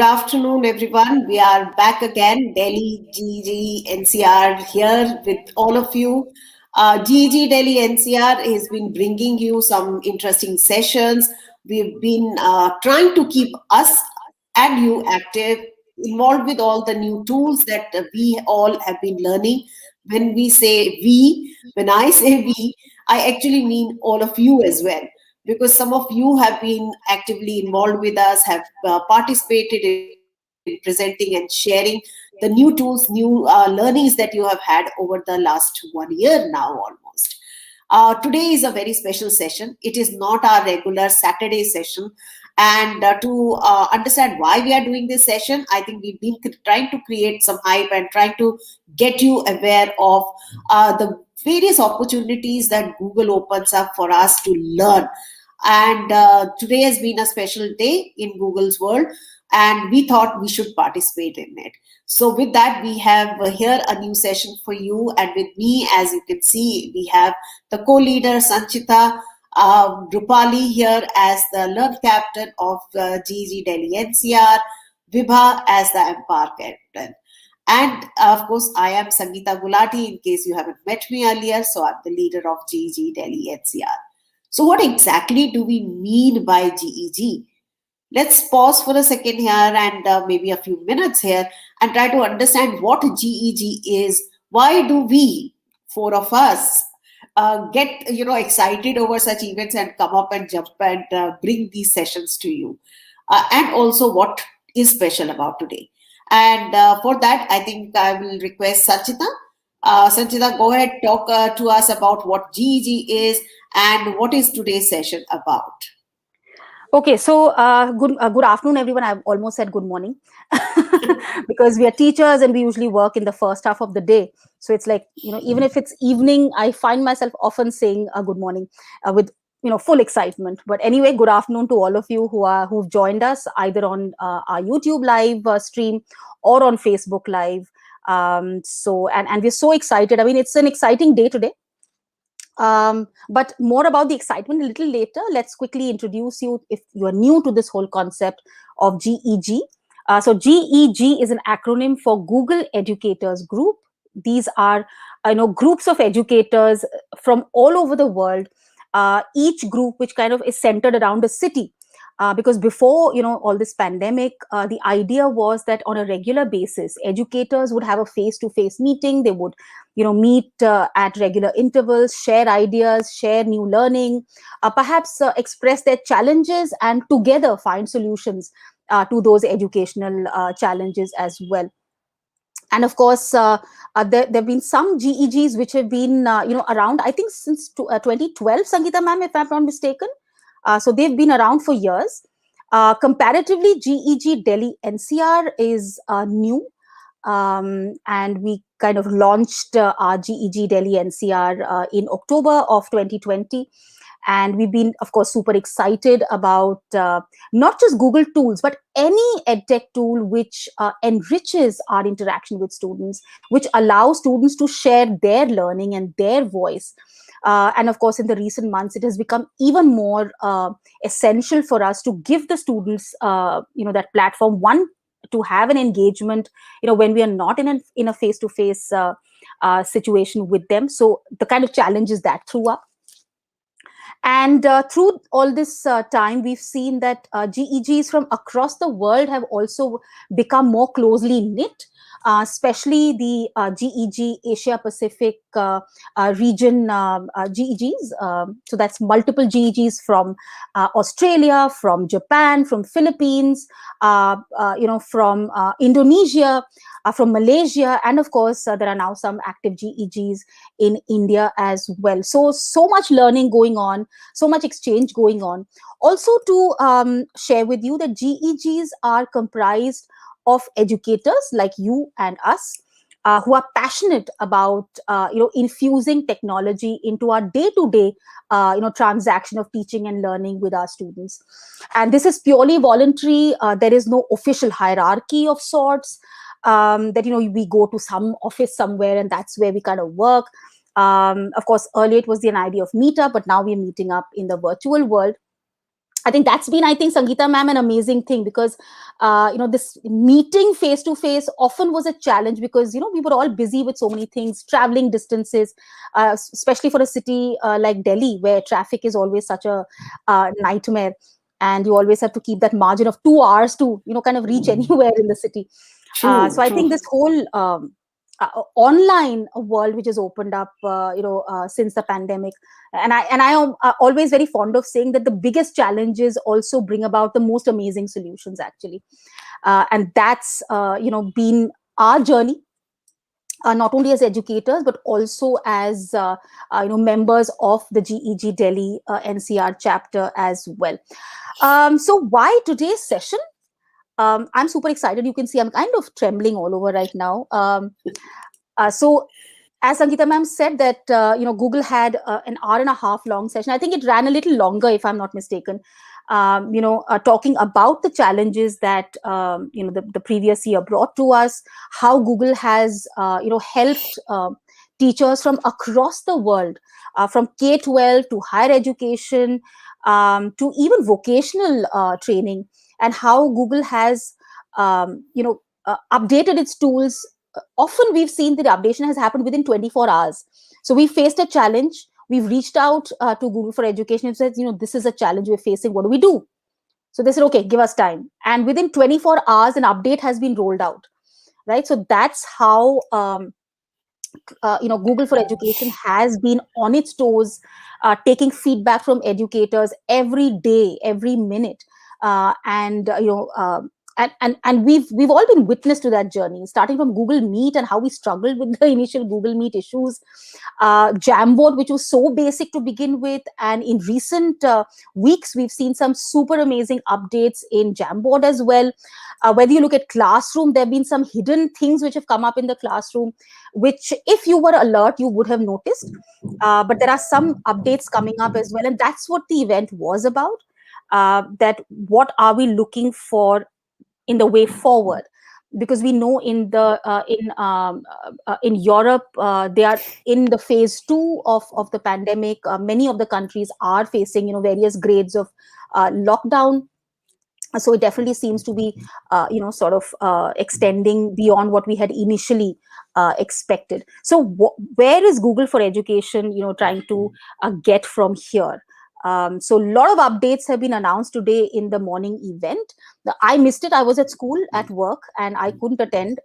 Good afternoon, everyone. We are back again, Delhi GG NCR here with all of you. GG Delhi NCR has been bringing you some interesting sessions. We've been trying to keep us and you active, involved with all the new tools that we all have been learning. When I say we, I actually mean all of you as well, because some of you have been actively involved with us, have participated in presenting and sharing the new tools, new learnings that you have had over the last 1 year now almost. Today is a very special session. It is not our regular Saturday session. And to understand why we are doing this session, I think we've been trying to create some hype and trying to get you aware of the various opportunities that Google opens up for us to learn. And today has been a special day in Google's world, and we thought we should participate in it. So with that, we have here a new session for you. And with me, as you can see, we have the co-leader Sanchita Rupali here as the Learn Captain of GG Delhi NCR, Vibha as the Empower Captain. And of course, I am Sangeeta Gulati, in case you haven't met me earlier. So I'm the leader of GG Delhi NCR. So what exactly do we mean by GEG? Let's pause for a second here and maybe a few minutes here and try to understand what GEG is. Why do we, four of us, get excited over such events and come up and jump and bring these sessions to you? And also what is special about today? And for that, I think I will request Sanchita. Sanchita, go ahead, talk to us about what GEG is and what is today's session about. Okay, so good afternoon, everyone. I've almost said good morning because we are teachers and we usually work in the first half of the day. So it's like, even if it's evening, I find myself often saying good morning with full excitement. But anyway, good afternoon to all of you who've joined us either on our YouTube live stream or on Facebook Live. And we're so excited. I mean, it's an exciting day today. But more about the excitement a little later. Let's quickly introduce you if you are new to this whole concept of GEG. So GEG is an acronym for Google Educators Group. These are, groups of educators from all over the world. Each group which kind of is centered around a city. Because before, all this pandemic, the idea was that on a regular basis, educators would have a face-to-face meeting. They would, meet at regular intervals, share ideas, share new learning, perhaps express their challenges and together find solutions to those educational challenges as well. And of course, there have been some GEGs which have been, around, I think, since 2012, Sangeeta ma'am, if I'm not mistaken. So they've been around for years. Comparatively, GEG Delhi NCR is new. And we kind of launched our GEG Delhi NCR in October of 2020. And we've been, of course, super excited about not just Google tools, but any edtech tool which enriches our interaction with students, which allows students to share their learning and their voice. And of course, in the recent months, it has become even more essential for us to give the students, that platform, one, to have an engagement, when we are not in a face-to-face situation with them. So the kind of challenges that threw up. And through all this time, we've seen that GEGs from across the world have also become more closely knit, especially the GEG Asia Pacific region GEGs. So that's multiple GEGs from Australia, from Japan, from Philippines, from Indonesia, from Malaysia, and of course, there are now some active GEGs in India as well. So much learning going on, so much exchange going on. Also to share with you that GEGs are comprised of educators like you and us who are passionate about infusing technology into our day-to-day transaction of teaching and learning with our students. And this is purely voluntary. There is no official hierarchy of sorts. That we go to some office somewhere and that's where we kind of work. Of course, earlier it was an idea of meetup, but now we're meeting up in the virtual world. I think that's been, I think, Sangeeta ma'am, an amazing thing, because, this meeting face to face often was a challenge, because, we were all busy with so many things, traveling distances, especially for a city like Delhi, where traffic is always such a nightmare. And you always have to keep that margin of 2 hours to, kind of reach anywhere in the city. So True, I true. think this whole online world which has opened up, since the pandemic, and I am always very fond of saying that the biggest challenges also bring about the most amazing solutions, actually. And that's, been our journey, not only as educators but also as, members of the GEG Delhi NCR chapter as well. So why today's session? I'm super excited. You can see I'm kind of trembling all over right now. So as Sangeeta ma'am said, that Google had an hour and a half long session. I think it ran a little longer, if I'm not mistaken. Talking about the challenges that the previous year brought to us, how Google has helped teachers from across the world, from K-12 to higher education, to even vocational training, and how Google has updated its tools. Often we've seen that the updation has happened within 24 hours. So we faced a challenge, we've reached out to Google for Education and said, this is a challenge we're facing, what do we do? So they said, okay, give us time, and within 24 hours an update has been rolled out, right? So that's how Google for Education has been on its toes, taking feedback from educators every day, every minute, and and we've all been witness to that journey, starting from Google Meet and how we struggled with the initial Google Meet issues, Jamboard, which was so basic to begin with, and in recent weeks we've seen some super amazing updates in Jamboard as well. Whether you look at Classroom, there have been some hidden things which have come up in the Classroom, which if you were alert you would have noticed. But there are some updates coming up as well, and that's what the event was about. That what are we looking for in the way forward, because we know in Europe, they are in the phase 2 of the pandemic. Many of the countries are facing various grades of lockdown. So it definitely seems to be sort of extending beyond what we had initially expected. So where is Google for Education trying to get from here? So a lot of updates have been announced today in the morning event. I missed it. I was at school at work and I couldn't attend.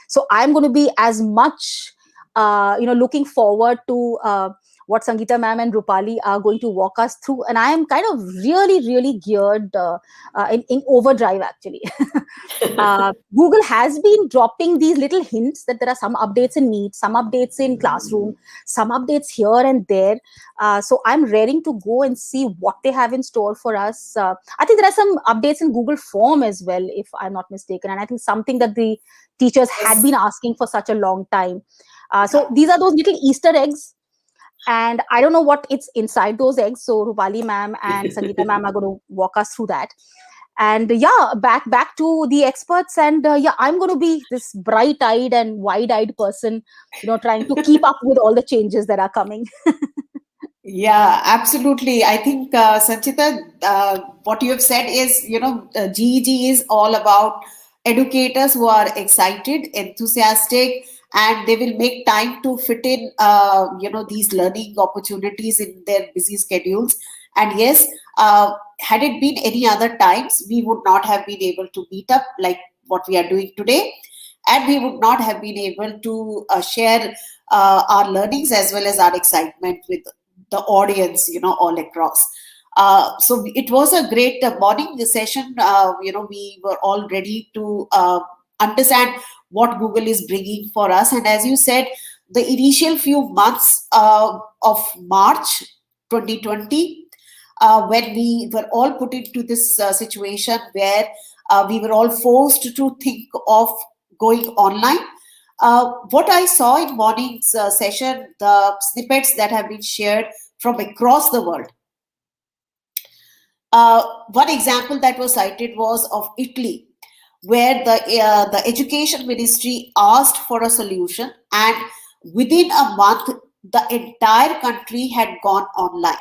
So I'm going to be as much looking forward to what Sangeeta ma'am and Rupali are going to walk us through. And I am kind of really, really geared in overdrive, actually. Google has been dropping these little hints that there are some updates in Meet, some updates in Classroom, some updates here and there. So I'm raring to go and see what they have in store for us. I think there are some updates in Google Form as well, if I'm not mistaken. And I think something that the teachers had Yes. been asking for such a long time. So Yeah. these are those little Easter eggs, and I don't know what it's inside those eggs. So Rupali ma'am and Sangeeta ma'am are going to walk us through that. And yeah, back to the experts. And yeah, I'm going to be this bright-eyed and wide-eyed person, trying to keep up with all the changes that are coming. Yeah, absolutely. I think, Sanchita, what you have said is, GEG is all about educators who are excited, enthusiastic, and they will make time to fit in, these learning opportunities in their busy schedules. And yes, had it been any other times, we would not have been able to meet up like what we are doing today, and we would not have been able to share our learnings as well as our excitement with the audience, all across. So it was a great morning session. We were all ready to understand what Google is bringing for us. And as you said, the initial few months of March 2020, when we were all put into this situation where we were all forced to think of going online. What I saw in morning's session, the snippets that have been shared from across the world. One example that was cited was of Italy, where the education ministry asked for a solution, and within a month, the entire country had gone online.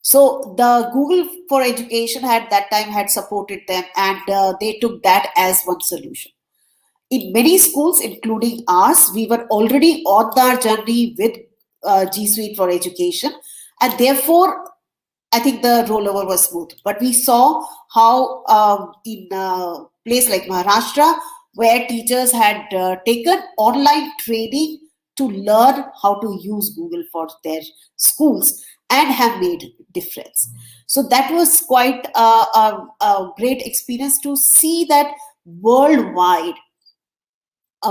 So the Google for Education at that time had supported them, and they took that as one solution. In many schools, including ours, we were already on our journey with G Suite for Education, and therefore I think the rollover was smooth. But we saw how in a place like Maharashtra, where teachers had taken online training to learn how to use Google for their schools and have made difference. So that was quite a great experience to see that worldwide,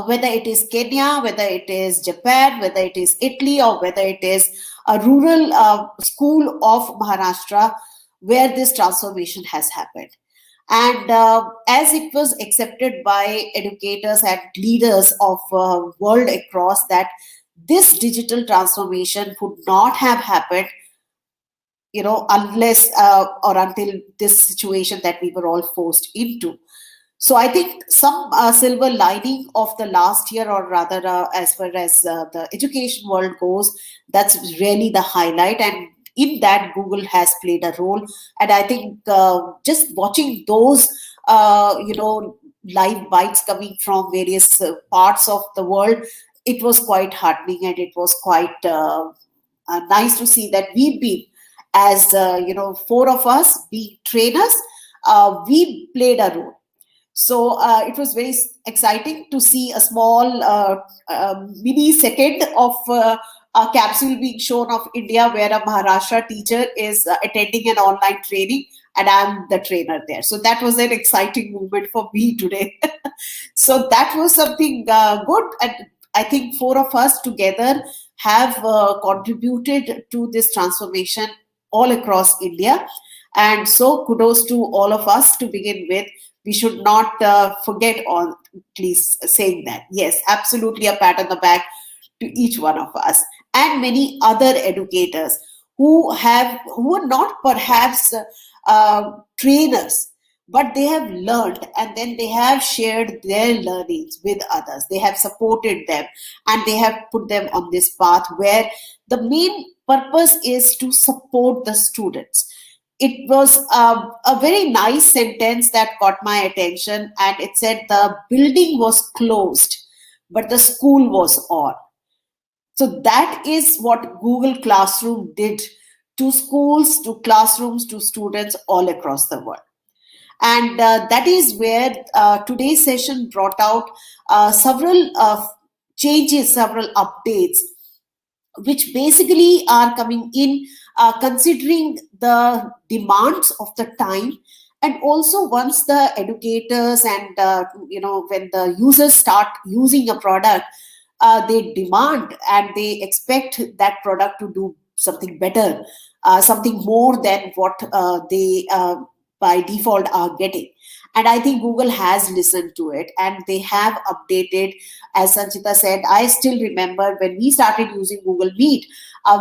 whether it is Kenya, whether it is Japan, whether it is Italy, or whether it is a rural school of Maharashtra, where this transformation has happened. And as it was accepted by educators and leaders of world across that this digital transformation would not have happened, unless or until this situation that we were all forced into. So I think some silver lining of the last year, or rather, as far as the education world goes, that's really the highlight. And in that, Google has played a role. And I think just watching those, live bites coming from various parts of the world, it was quite heartening, and it was quite nice to see that we've been, as four of us being trainers, we played a role. So it was very exciting to see a small mini second of a capsule being shown of India, where a Maharashtra teacher is attending an online training, and I'm the trainer there. So that was an exciting moment for me today. So that was something good. And I think four of us together have contributed to this transformation all across India. And so kudos to all of us to begin with. We should not forget on at least saying that. Yes, absolutely a pat on the back to each one of us, and many other educators who are not perhaps trainers, but they have learned, and then they have shared their learnings with others. They have supported them, and they have put them on this path where the main purpose is to support the students. It was a very nice sentence that caught my attention, and it said the building was closed, but the school was on. So that is what Google Classroom did to schools, to classrooms, to students all across the world. And that is where today's session brought out several changes, several updates, which basically are coming in considering the demands of the time. And also, once the educators and when the users start using a product, they demand and they expect that product to do something better, something more than what they by default are getting. And I think Google has listened to it, and they have updated. As Sanchita said, I still remember when we started using Google Meet,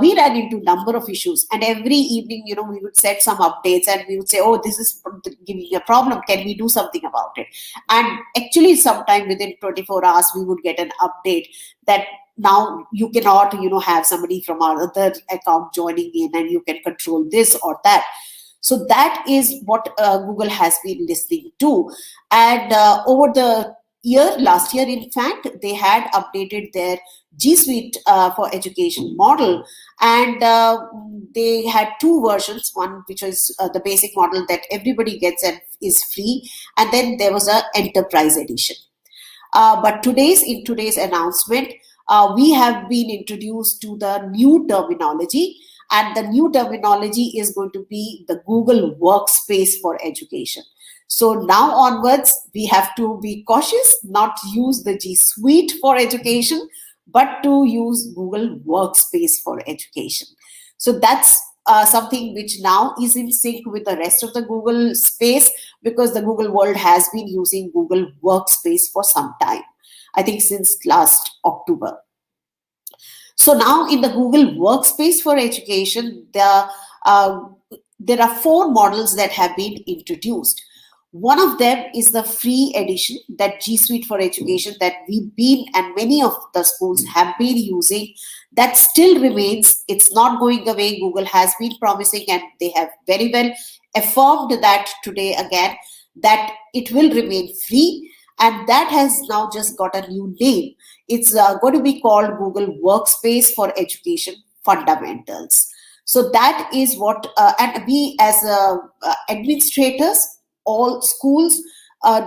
we ran into a number of issues, and every evening, we would set some updates, and we would say, oh, this is giving a problem, can we do something about it? And actually, sometime within 24 hours we would get an update that now you cannot have somebody from our other account joining in, and you can control this or that. So that is what Google has been listening to. And over the last year, in fact, they had updated their G Suite for Education model. And they had two versions, one which was the basic model that everybody gets and is free. And then there was an enterprise edition. But in today's announcement, we have been introduced to the new terminology, and the new terminology is going to be the Google Workspace for Education. So now onwards, we have to be cautious, not to use the G Suite for Education, but to use Google Workspace for Education. So that's something which now is in sync with the rest of the Google space, because the Google world has been using Google Workspace for some time, I think since last October. So now in the Google Workspace for Education, there are four models that have been introduced. One of them is the free edition, that G Suite for Education, that we've been and many of the schools have been using. That still remains. It's not going away. Google has been promising, and they have very well affirmed that today again, that it will remain free. And that has now just got a new name. It's going to be called Google Workspace for Education Fundamentals. So that is what, and we as administrators, all schools,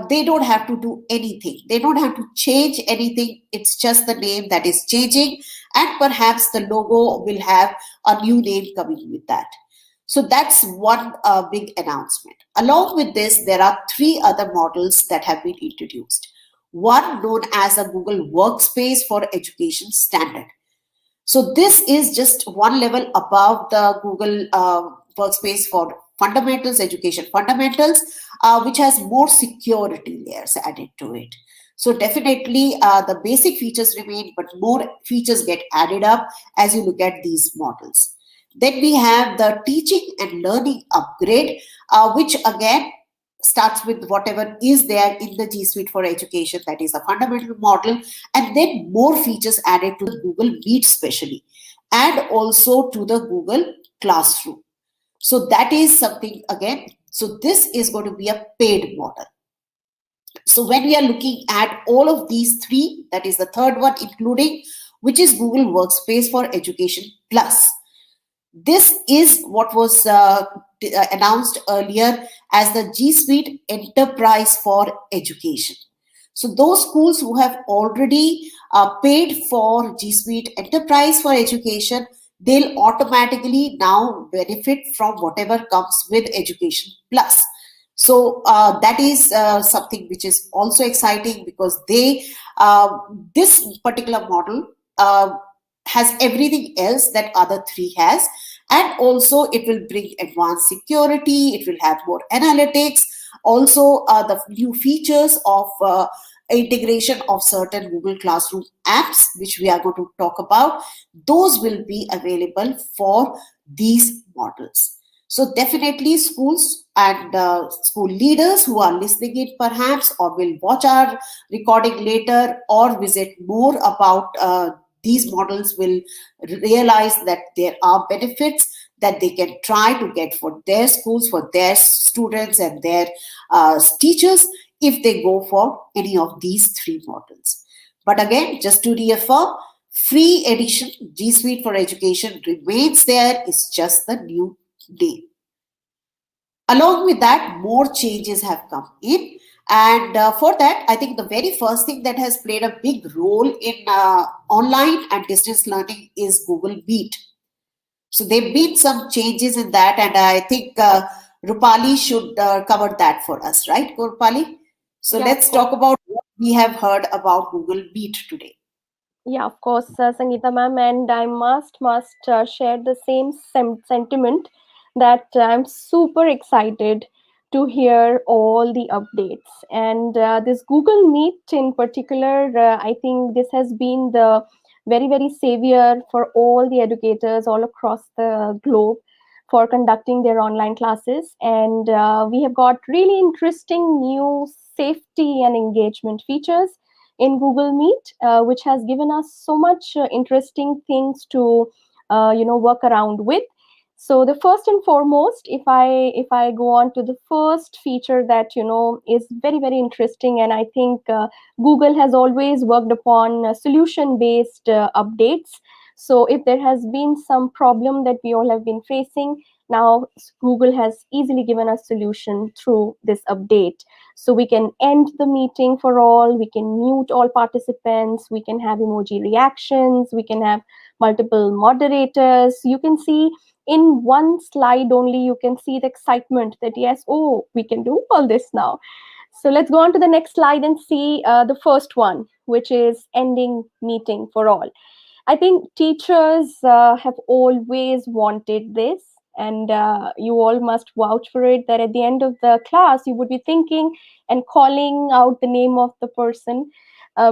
they don't have to do anything. They don't have to change anything. It's just the name that is changing, and perhaps the logo will have a new name coming with that. So that's one big announcement. Along with this, there are three other models that have been introduced. One known as a Google Workspace for Education standard. So this is just one level above the Google Workspace for Fundamentals, Education Fundamentals, which has more security layers added to it. So definitely the basic features remain, but more features get added up as you look at these models. Then we have the teaching and learning upgrade, which again starts with whatever is there in the G Suite for Education, that is a fundamental model, and then more features added to the Google Meet, specially, and also to the Google Classroom. So that is something again. So this is going to be a paid model. So when we are looking at all of these three, that is the third one, including, which is Google Workspace for Education Plus. This is what was announced earlier as the G Suite Enterprise for Education. So those schools who have already paid for G Suite Enterprise for Education, they'll automatically now benefit from whatever comes with Education Plus. So that is something which is also exciting, because this particular model has everything else that other three has, and also it will bring advanced security. It will have more analytics, also the new features of integration of certain Google Classroom apps, which we are going to talk about. Those will be available for these models. So definitely schools and school leaders who are listening in perhaps, or will watch our recording later, or visit more about these models, will realize that there are benefits that they can try to get for their schools, for their students and their teachers, if they go for any of these three models. But again, just to reaffirm, free edition G Suite for Education remains there. It's just the new name. Along with that, more changes have come in. And for that, I think the very first thing that has played a big role in online and distance learning is Google Meet. So there have been some changes in that, and I think Rupali should cover that for us, right, Rupali? So Yeah, of let's course. talk about what we have heard about Google Meet today. Yeah, of course, Sangeeta ma'am, and I must share the same sentiment that I'm super excited to hear all the updates. And this Google Meet in particular, I think this has been the very savior for all the educators all across the globe for conducting their online classes. And we have got really interesting new safety and engagement features in Google Meet, which has given us so much interesting things to work around with. So the first and foremost, if I go on to the first feature that is very interesting, and I think Google has always worked upon solution based updates. So if there has been some problem that we all have been facing, now Google has easily given us solution through this update. So we can end the meeting for all, we can mute all participants, we can have emoji reactions, we can have multiple moderators. You can see in one slide only, you can see the excitement that yes, oh, we can do all this now. So let's go on to the next slide and see the first one, which is ending meeting for all. I think teachers have always wanted this, and you all must vouch for it that at the end of the class, you would be thinking and calling out the name of the person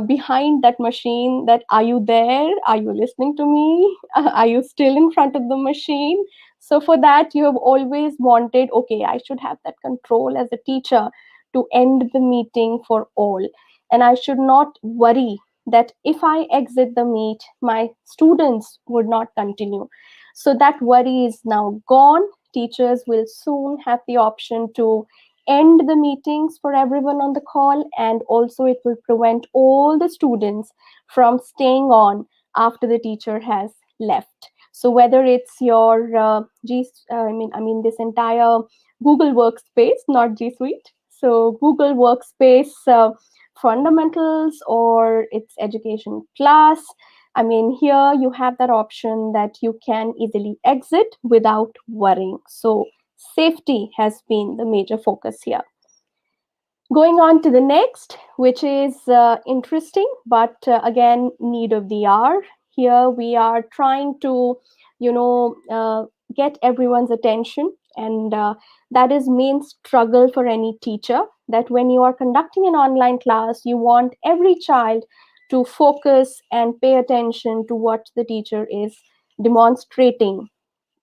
behind that machine, that are you there? Are you listening to me? Are you still in front of the machine? So for that, you have always wanted, okay, I should have that control as a teacher to end the meeting for all. And I should not worry that if I exit the meet, my students would not continue. So that worry is now gone. Teachers will soon have the option to end the meetings for everyone on the call, and also it will prevent all the students from staying on after the teacher has left. So whether it's your this entire Google Workspace, not G Suite, so Google Workspace fundamentals, or it's Education Plus, I mean, here you have that option that you can easily exit without worrying. So safety has been the major focus here. Going on to the next, which is interesting, but again, need of the hour. Here we are trying to, get everyone's attention, and that is main struggle for any teacher. That when you are conducting an online class, you want every child to focus and pay attention to what the teacher is demonstrating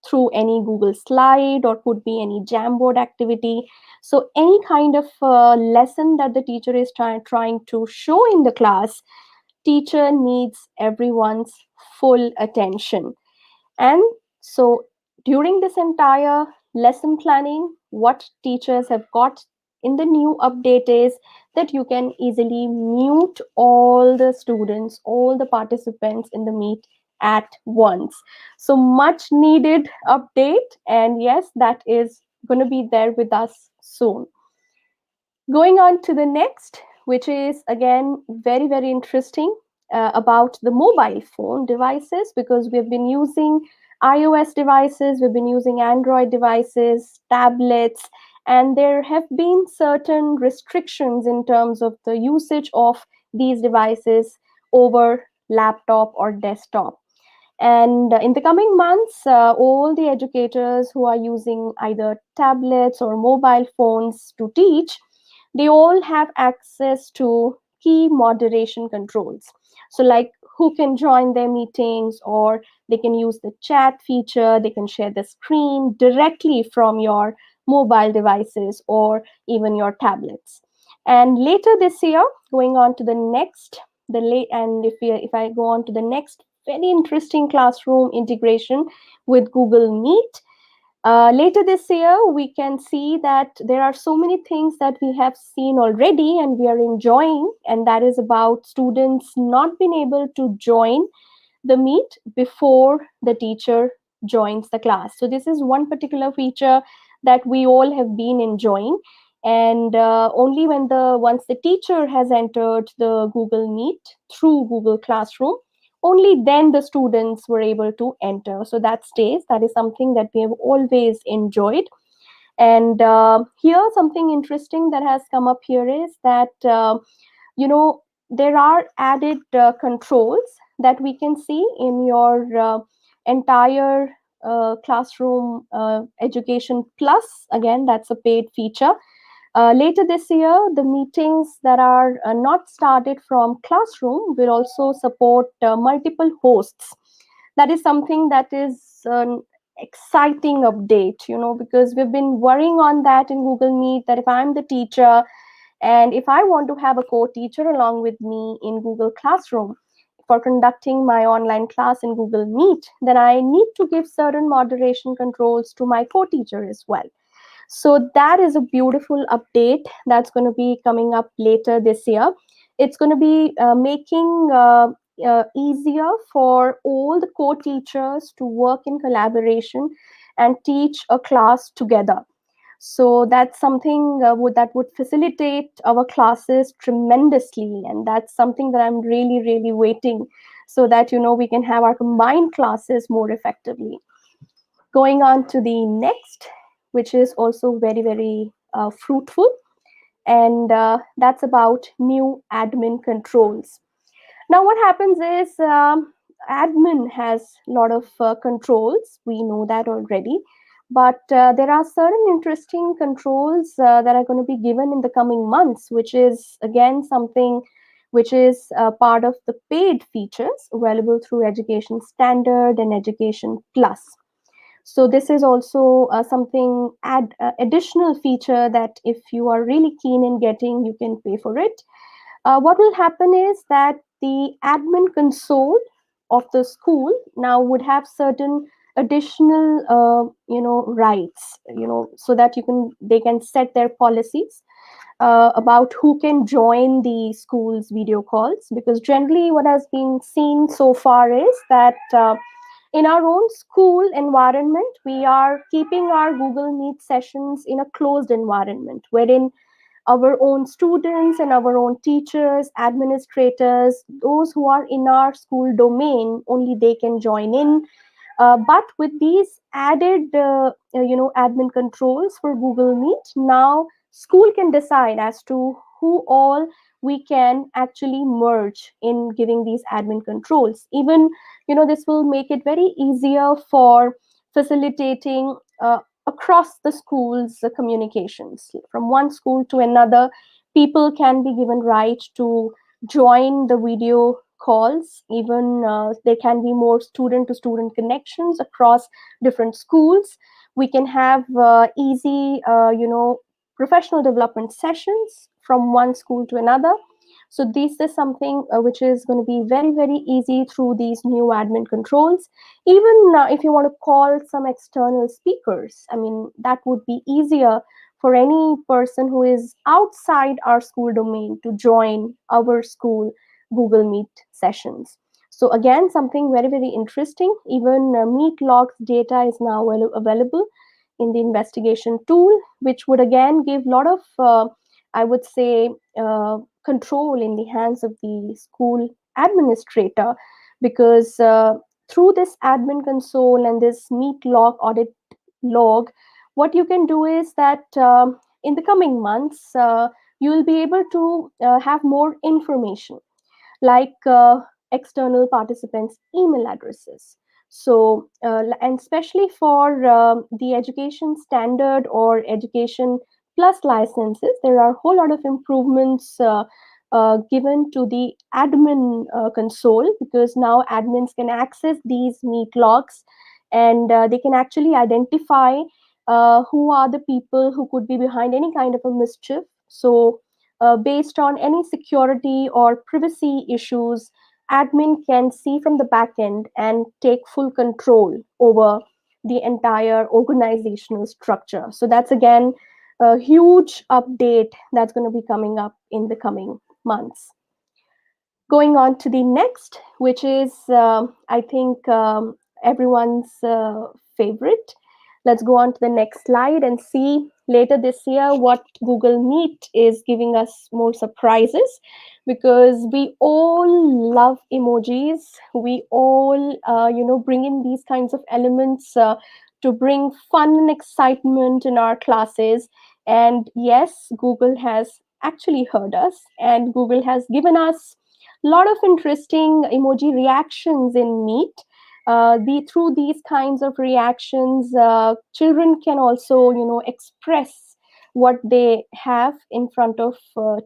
through any Google slide, or could be any Jamboard activity. So any kind of lesson that the teacher is trying to show in the class, teacher needs everyone's full attention. And so during this entire lesson planning, what teachers have got in the new update is that you can easily mute all the students, all the participants in the meet at once. So much needed update. And yes, that is going to be there with us soon. Going on to the next, which is again very, very interesting, about the mobile phone devices, because we've been using iOS devices, we've been using Android devices, tablets, and there have been certain restrictions in terms of the usage of these devices over laptop or desktop. And in the coming months, all the educators who are using either tablets or mobile phones to teach, they all have access to key moderation controls. So, like who can join their meetings, or they can use the chat feature, they can share the screen directly from your mobile devices or even your tablets. And later this year, going on to the next, and if I go on to the next very interesting classroom integration with Google Meet, later this year, we can see that there are so many things that we have seen already and we are enjoying, and that is about students not being able to join the meet before the teacher joins the class. So this is one particular feature that we all have been enjoying, and only when the once the teacher has entered the Google Meet through Google Classroom, only then the students were able to enter. So that stays. That is something that we have always enjoyed. And here, something interesting that has come up here is that there are added controls that we can see in your entire classroom education plus. Again, that's a paid feature. Later this year, the meetings that are not started from classroom will also support multiple hosts. That is something that is an exciting update, because we've been worrying on that in Google Meet, that if I'm the teacher and if I want to have a co-teacher along with me in Google Classroom for conducting my online class in Google Meet, then I need to give certain moderation controls to my co-teacher as well. So that is a beautiful update that's going to be coming up later this year. It's going to be making easier for all the co-teachers to work in collaboration and teach a class together. So that's something that would facilitate our classes tremendously, and that's something that I'm really, really waiting, so that we can have our combined classes more effectively. Going on to the next, which is also very, very fruitful, and that's about new admin controls. Now, what happens is admin has a lot of controls. We know that already. But there are certain interesting controls that are going to be given in the coming months, which is, again, something which is part of the paid features available through Education Standard and Education Plus. So this is also something additional feature that if you are really keen in getting, you can pay for it. What will happen is that the admin console of the school now would have certain additional rights, so that they can set their policies about who can join the school's video calls, because generally what has been seen so far is that in our own school environment, we are keeping our Google Meet sessions in a closed environment, wherein our own students and our own teachers, administrators, those who are in our school domain, only they can join in. But with these added, admin controls for Google Meet, now school can decide as to who all we can actually merge in giving these admin controls. Even, this will make it very easier for facilitating across the school's communications. From one school to another, people can be given right to join the video calls. Even there can be more student to student connections across different schools. We can have easy professional development sessions from one school to another. So this is something which is going to be very, very easy through these new admin controls. Even if you want to call some external speakers, I mean, that would be easier for any person who is outside our school domain to join our school Google Meet sessions. So again, something very, very interesting. Even Meet logs data is now available in the investigation tool, which would again give a lot of, I would say, control in the hands of the school administrator, because through this admin console and this Meet log audit log, what you can do is that in the coming months, you will be able to have more information, like external participants' email addresses. So, and especially for the education standard or education plus licenses, there are a whole lot of improvements given to the admin console, because now admins can access these Meet logs, and they can actually identify who are the people who could be behind any kind of a mischief. So based on any security or privacy issues, admin can see from the back end and take full control over the entire organizational structure. So that's again a huge update that's going to be coming up in the coming months. Going on to the next, which is, I think, everyone's favorite. Let's go on to the next slide and see later this year what Google Meet is giving us more surprises, because we all love emojis. We all, bring in these kinds of elements to bring fun and excitement in our classes. And yes, Google has actually heard us, and Google has given us lot of interesting emoji reactions in Meet. Through these kinds of reactions, children can also, express what they have in front of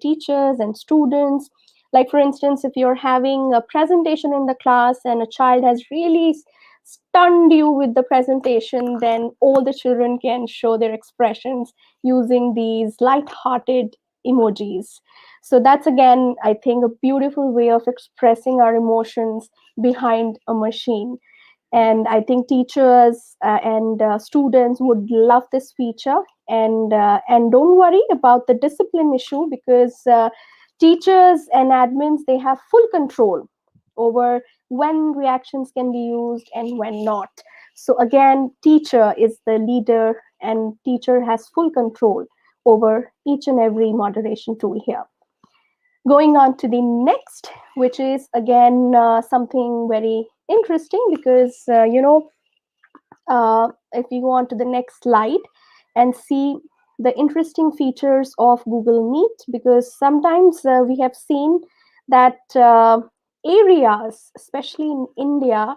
teachers and students. Like for instance, if you're having a presentation in the class and a child has really stunned you with the presentation, then all the children can show their expressions using these light-hearted emojis. So that's again, I think, a beautiful way of expressing our emotions behind a machine. And I think teachers and students would love this feature. And don't worry about the discipline issue, because teachers and admins, they have full control over when reactions can be used and when not. So again, teacher is the leader, and teacher has full control over each and every moderation tool here. Going on to the next, which is again something very interesting, because if you go on to the next slide and see the interesting features of Google Meet, because sometimes we have seen that areas, especially in India,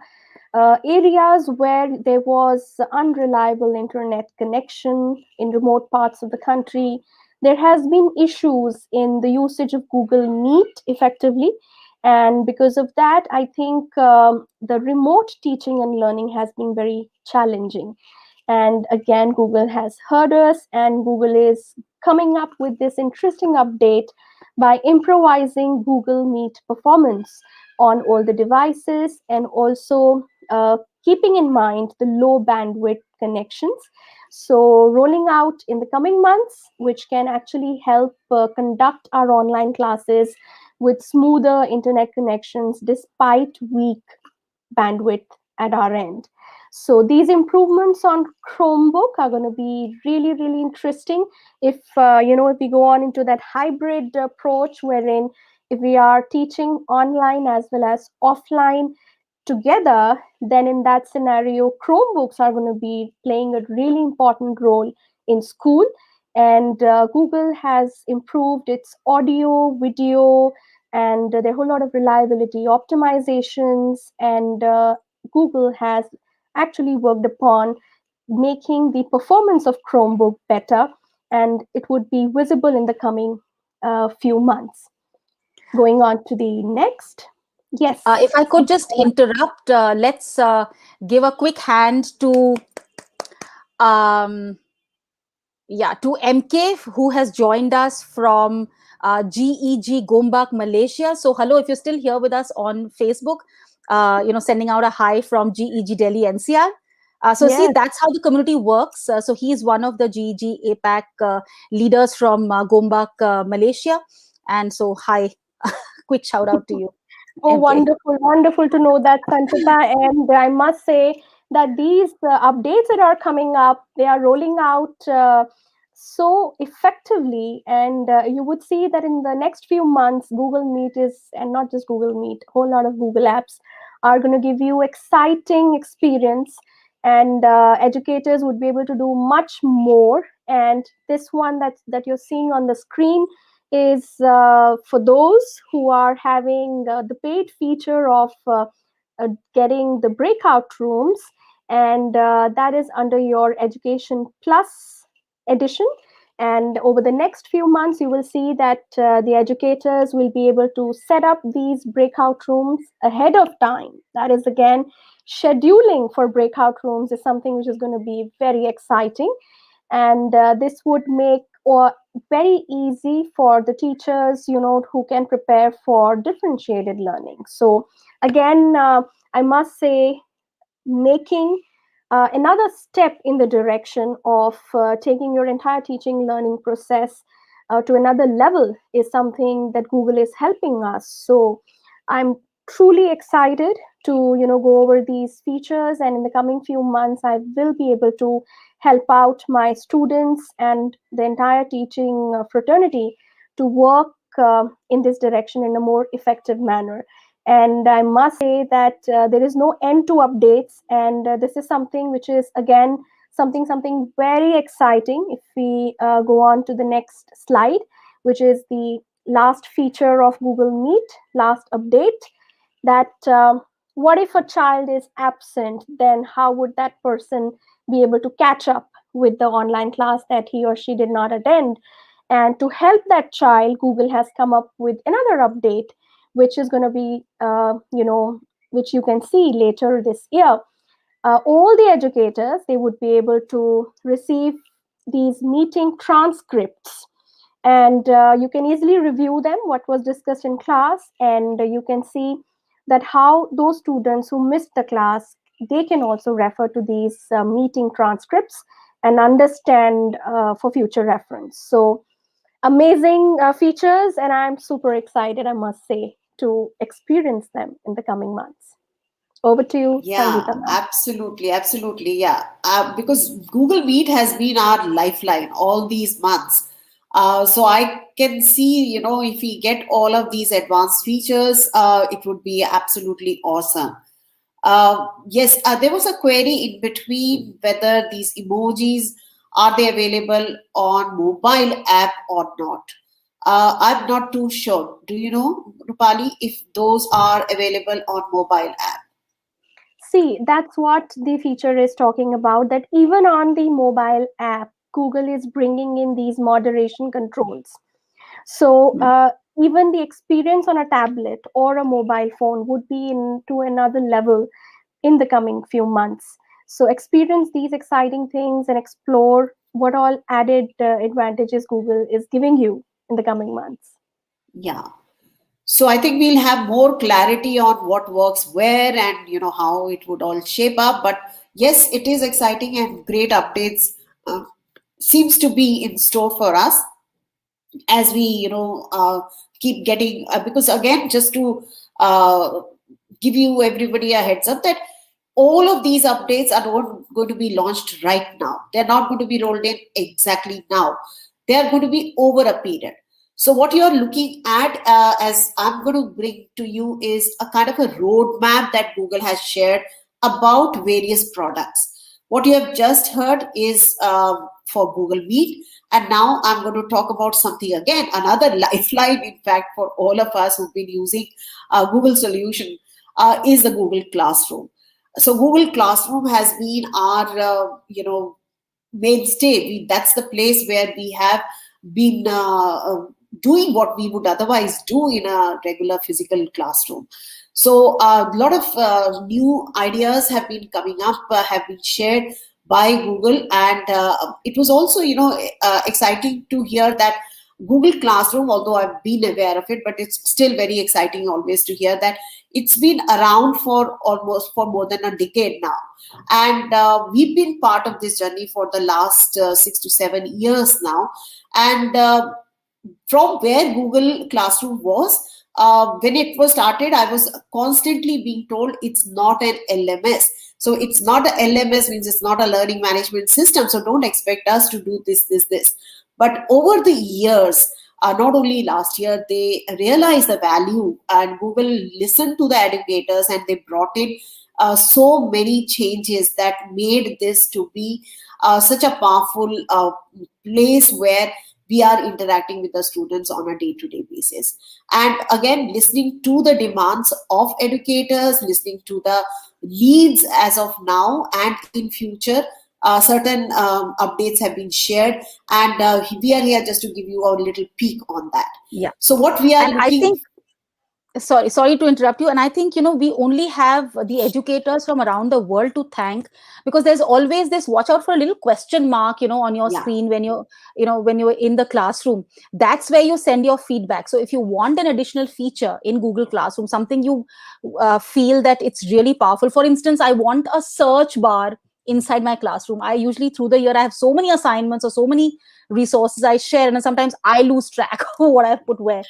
areas where there was unreliable internet connection in remote parts of the country, there has been issues in the usage of Google Meet effectively. And because of that, I think the remote teaching and learning has been very challenging. And again, Google has heard us, and Google is coming up with this interesting update by improvising Google Meet performance on all the devices, and also keeping in mind the low bandwidth connections. So, rolling out in the coming months, which can actually help conduct our online classes with smoother internet connections despite weak bandwidth at our end. So these improvements on Chromebook are going to be really, really interesting. If if we go on into that hybrid approach, wherein if we are teaching online as well as offline together, then in that scenario, Chromebooks are going to be playing a really important role in school. And Google has improved its audio, video, and there are a whole lot of reliability optimizations. And Google has actually worked upon making the performance of Chromebook better, and it would be visible in the coming few months. Going on to the next. Yes. If I could just interrupt, let's give a quick hand to um, to MK, who has joined us from GEG Gombak, Malaysia. So hello, if you're still here with us on Facebook, sending out a hi from GEG Delhi NCR. So see, Yes. that's how the community works. So he's one of the GEG APAC leaders from Gombak, Malaysia. And so hi, quick shout out to you, Oh, MK. wonderful, wonderful to know that, Sanchita. And I must say that these updates that are coming up, they are rolling out so effectively. And you would see that in the next few months, Google Meet is, and not just Google Meet, a whole lot of Google apps are going to give you exciting experience. And educators would be able to do much more. And this one that you're seeing on the screen is for those who are having the paid feature of getting the breakout rooms, and that is under your Education Plus edition. And over the next few months, you will see that the educators will be able to set up these breakout rooms ahead of time. That is, again, scheduling for breakout rooms is something which is going to be very exciting. And this would make or very easy for the teachers, who can prepare for differentiated learning. So again, I must say, making another step in the direction of taking your entire teaching learning process to another level is something that Google is helping us. So I'm truly excited to go over these features, and in the coming few months I will be able to help out my students and the entire teaching fraternity to work in this direction in a more effective manner. And I must say that there is no end to updates, and this is something which is, again, something very exciting. If we go on to the next slide, which is the last feature of Google Meet, last update, that what if a child is absent, then how would that person be able to catch up with the online class that he or she did not attend? And to help that child, Google has come up with another update, which is going to be, which you can see later this year. All the educators, they would be able to receive these meeting transcripts, and you can easily review them, what was discussed in class, and you can see that how those students who missed the class, they can also refer to these meeting transcripts and understand for future reference. So amazing features, and I'm super excited, I must say, to experience them in the coming months. Over to you, Yeah, Sangeeta ma'am. absolutely, absolutely. Yeah, because Google Meet has been our lifeline all these months. So I can see, if we get all of these advanced features, it would be absolutely awesome. Yes, there was a query in between whether these emojis are they available on mobile app or not. I'm not too sure. Do you know, Rupali, if those are available on mobile app? See, that's what the feature is talking about, that even on the mobile app, Google is bringing in these moderation controls. So even the experience on a tablet or a mobile phone would be into another level in the coming few months. So experience these exciting things and explore what all added advantages Google is giving you in the coming months. Yeah. So I think we'll have more clarity on what works where, and how it would all shape up. But yes, it is exciting, and great updates uh, seems to be in store for us as we keep getting, because again, just to uh, give you everybody a heads up that all of these updates are not going to be launched right now. They're not going to be rolled in exactly now. They are going to be over a period. So what you're looking at, as I'm going to bring to you, is a kind of a roadmap that Google has shared about various products. What you have just heard is for Google Meet, and now I'm going to talk about something again, another lifeline, in fact, for all of us who've been using Google solution, is the Google Classroom. So Google Classroom has been our, mainstay. That's the place where we have been doing what we would otherwise do in a regular physical classroom. So a lot of new ideas have been coming up, have been shared by Google, and it was also, exciting to hear that Google Classroom, although I've been aware of it, but it's still very exciting always to hear that it's been around for almost for more than a decade now, and we've been part of this journey for the last 6 to 7 years now. And from where Google Classroom was, when it was started, I was constantly being told it's not an LMS. So it's not a LMS, means it's not a learning management system. So don't expect us to do this. But over the years, not only last year, they realized the value, and Google listened to the educators, and they brought in so many changes that made this to be such a powerful place where we are interacting with the students on a day-to-day basis. And again, listening to the demands of educators, listening to the needs as of now and in future, certain updates have been shared, and we are here just to give you a little peek on that. Yeah. So what we are And I looking, think, sorry to interrupt you, and I think, we only have the educators from around the world to thank, because there's always this watch out for a little question mark, on your yeah, screen when you're in the classroom. That's where you send your feedback. So if you want an additional feature in Google Classroom, something you feel that it's really powerful, for instance, I want a search bar inside my classroom. I usually, through the year, I have so many assignments or so many resources I share, and sometimes I lose track of what I've put where.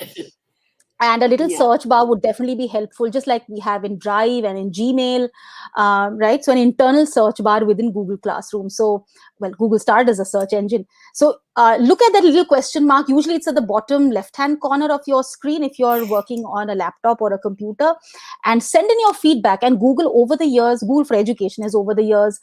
And a little yeah, search bar would definitely be helpful, just like we have in Drive and in Gmail, right? So an internal search bar within Google Classroom. So, well, Google started as a search engine. So look at that little question mark. Usually it's at the bottom left hand corner of your screen if you're working on a laptop or a computer, and send in your feedback. And Google, over the years, Google for Education has over the years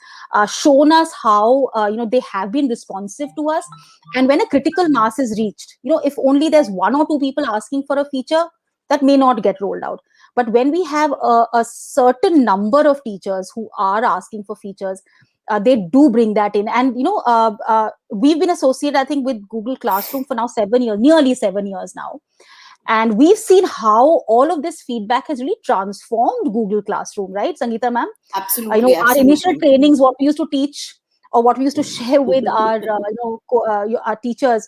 shown us how they have been responsive to us. And when a critical mass is reached, if only there's one or two people asking for a feature, that may not get rolled out. But when we have a certain number of teachers who are asking for features, they do bring that in. And we've been associated, I think, with Google Classroom for now 7 years, nearly 7 years now. And we've seen how all of this feedback has really transformed Google Classroom, right, Sangeeta ma'am? absolutely, Our initial absolutely. trainings, what we used to teach or what we used to share with our our teachers,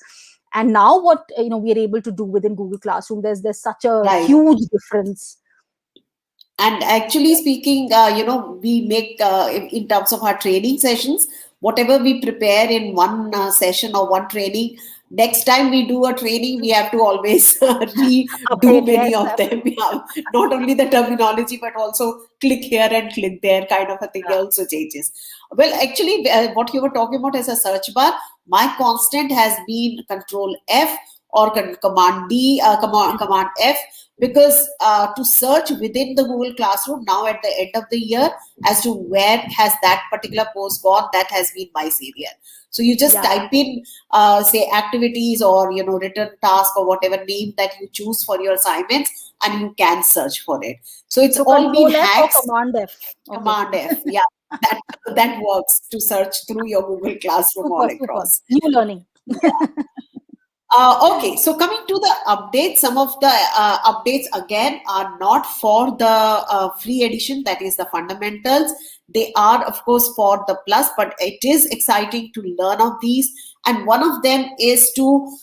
and now what we are able to do within Google Classroom, there's such a Right. huge difference. And actually speaking, we make, in terms of our training sessions, whatever we prepare in one session or one training, next time we do a training, we have to always redo Update, many yes, of them. Yeah. Not only the terminology, but also click here and click there kind of a thing also changes. Well, actually, what you were talking about as a search bar, my constant has been Control F or Command D, Command F, because to search within the Google Classroom now at the end of the year as to where has that particular post gone, that has been my savior. So you just yeah. type in, say, activities or written task or whatever name that you choose for your assignments, and you can search for it. So it's So all been Control F or hacks. Command F? Okay. Command F, yeah, that that works to search through your Google Classroom all Super, super. across. New learning. Okay, so coming to the updates, some of the updates again are not for the free edition, that is the fundamentals. They are, of course, for the plus, but it is exciting to learn of these. And one of them is to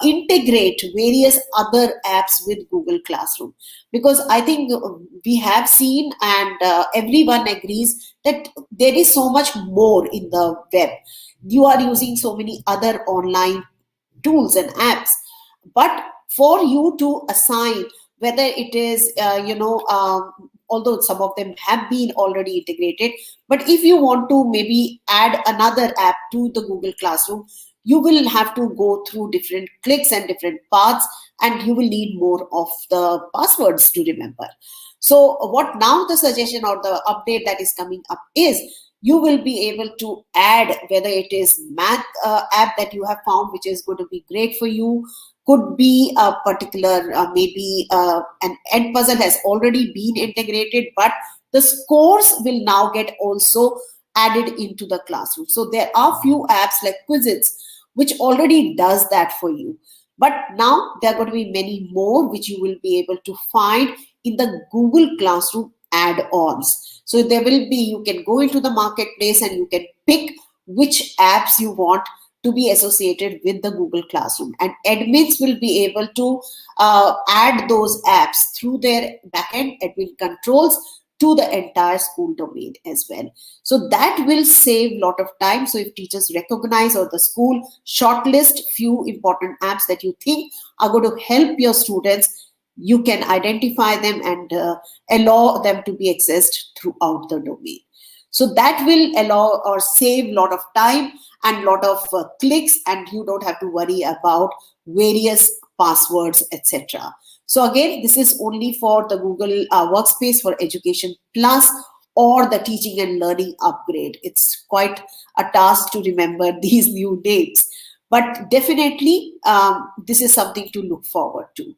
integrate various other apps with Google Classroom. Because I think we have seen, and everyone agrees, that there is so much more in the web. You are using so many other online tools and apps, but for you to assign whether it is although some of them have been already integrated, but if you want to maybe add another app to the Google Classroom, you will have to go through different clicks and different paths, and you will need more of the passwords to remember. So what now the suggestion or the update that is coming up is, you will be able to add whether it is math app that you have found which is going to be great for you, could be a particular maybe an end puzzle has already been integrated, but the scores will now get also added into the classroom. So there are few apps like Quizzits which already does that for you, but now there are going to be many more which you will be able to find in the Google Classroom add-ons. So there will be, you can go into the marketplace and you can pick which apps you want to be associated with the Google Classroom, and admins will be able to add those apps through their backend admin controls to the entire school domain as well. So that will save a lot of time. So if teachers recognize or the school shortlist few important apps that you think are going to help your students, you can identify them and allow them to be accessed throughout the domain. So that will allow or save a lot of time and lot of clicks, and you don't have to worry about various passwords, etc. So again, this is only for the Google Workspace for Education Plus or the Teaching and Learning Upgrade. It's quite a task to remember these new dates, but definitely this is something to look forward to.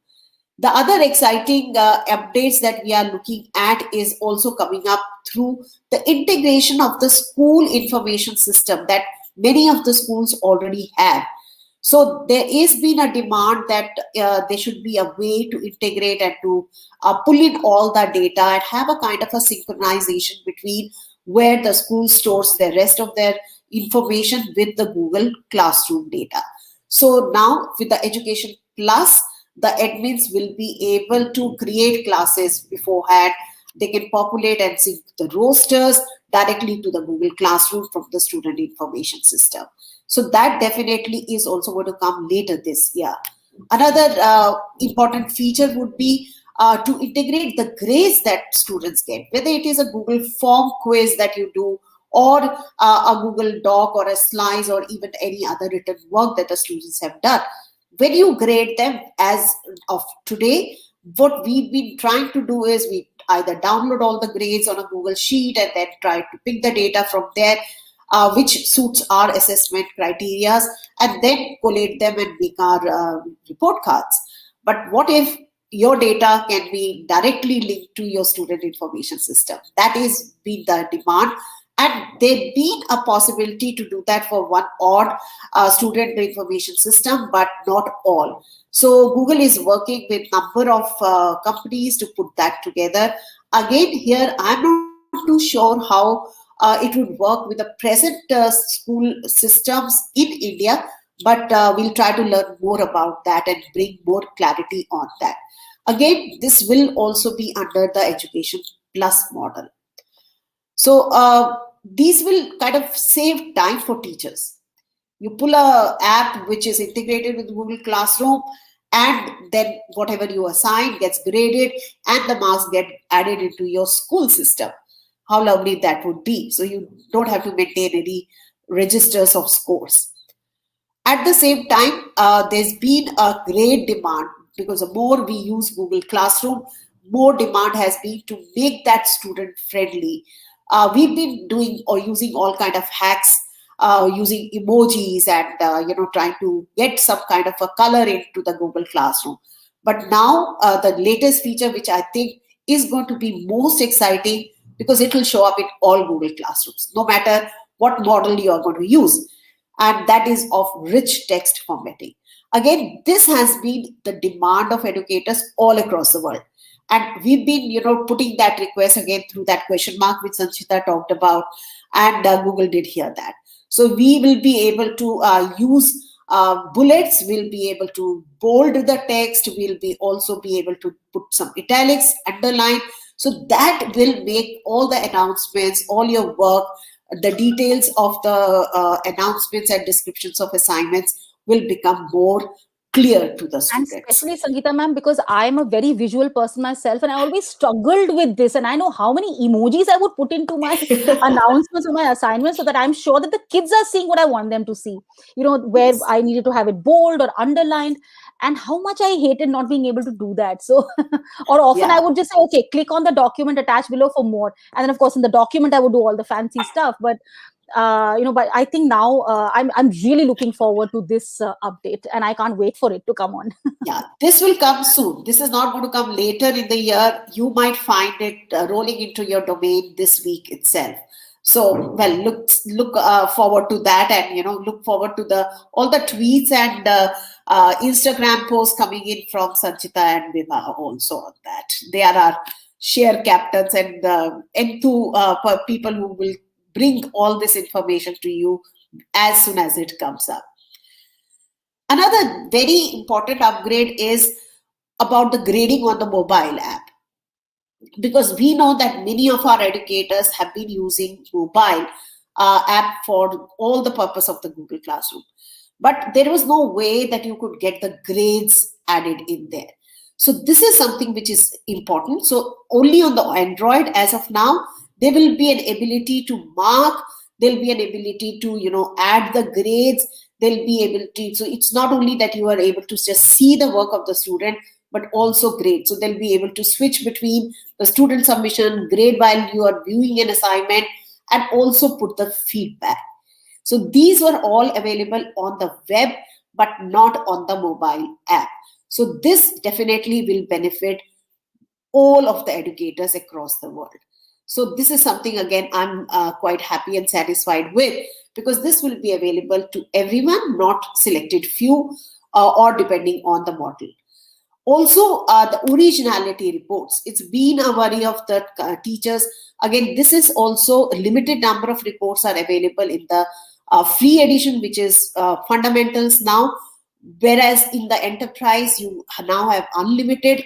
The other exciting updates that we are looking at is also coming up through the integration of the school information system that many of the schools already have. So there is been a demand that there should be a way to integrate and to pull in all the data and have a kind of a synchronization between where the school stores the rest of their information with the Google Classroom data. So now with the Education Plus, the admins will be able to create classes beforehand. They can populate and sync the rosters directly to the Google Classroom from the student information system. So that definitely is also going to come later this year. Another important feature would be to integrate the grades that students get, whether it is a Google form quiz that you do, or a Google Doc or a slides, or even any other written work that the students have done. When you grade them as of today, what we've been trying to do is we either download all the grades on a Google Sheet and then try to pick the data from there, which suits our assessment criteria, and then collate them and make our report cards. But what if your data can be directly linked to your student information system? That is been the demand. And there been a possibility to do that for one odd student information system, but not all. So Google is working with number of companies to put that together. Again, here I'm not too sure how it would work with the present school systems in India, but we'll try to learn more about that and bring more clarity on that. Again, this will also be under the Education Plus model. So these will kind of save time for teachers. You pull a app which is integrated with Google Classroom, and then whatever you assign gets graded and the marks get added into your school system. How lovely that would be. So you don't have to maintain any registers of scores. At the same time, there's been a great demand, because the more we use Google Classroom, more demand has been to make that student friendly. We've been doing or using all kind of hacks, using emojis and trying to get some kind of a color into the Google Classroom. But now the latest feature, which I think is going to be most exciting, because it will show up in all Google Classrooms, no matter what model you are going to use, and that is of rich text formatting. Again, this has been the demand of educators all across the world. And we've been, putting that request again through that question mark, which Sanchita talked about, and Google did hear that. So we will be able to use bullets, we'll be able to bold the text, we'll be also be able to put some italics, underline. So that will make all the announcements, all your work, the details of the announcements and descriptions of assignments will become more clear to the And students. especially Sangeeta ma'am, because I'm a very visual person myself, and I always struggled with this. And I know how many emojis I would put into my announcements or my assignments, so that I'm sure that the kids are seeing what I want them to see. Where Yes. I needed to have it bold or underlined, and how much I hated not being able to do that. So, or often I Yeah. would just say, okay, click on the document attached below for more, and then of course in the document I would do all the fancy stuff. But I think now I'm really looking forward to this update, and I can't wait for it to come on. Yeah, this will come soon. This is not going to come later in the year. You might find it rolling into your domain this week itself. So, well, look forward to that, and look forward to the all the tweets and Instagram posts coming in from Sanchita and Vibha also on that. They are our share captains and people who will bring all this information to you as soon as it comes up. Another very important upgrade is about the grading on the mobile app, because we know that many of our educators have been using mobile app for all the purpose of the Google Classroom, but there was no way that you could get the grades added in there. So this is something which is important. So only on the Android as of now, there will be an ability to mark, there'll be an ability to add the grades, there'll be able to, so it's not only that you are able to just see the work of the student, but also grade. So they'll be able to switch between the student submission, grade while you are viewing an assignment, and also put the feedback. So these were all available on the web, but not on the mobile app. So this definitely will benefit all of the educators across the world. So this is something, again, I'm quite happy and satisfied with, because this will be available to everyone, not selected few, or depending on the model. Also, the originality reports. It's been a worry of the teachers. Again, this is also a limited number of reports are available in the free edition, which is fundamentals now. Whereas in the enterprise, you now have unlimited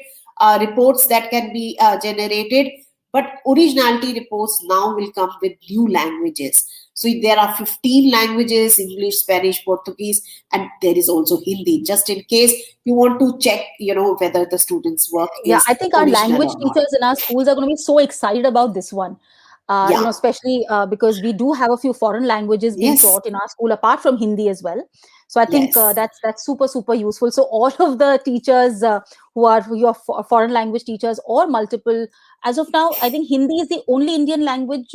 reports that can be generated. But originality reports now will come with new languages. So there are 15 languages: English, Spanish, Portuguese, and there is also Hindi, just in case you want to check, whether the students' work Yeah, is I think our original language or not. teachers in our schools are going to be so excited about this one. Yeah. Especially because we do have a few foreign languages being Yes. taught in our school apart from Hindi as well. So I think Yes. that's super super useful. So all of the teachers who are your foreign language teachers or multiple, as of now, I think Hindi is the only Indian language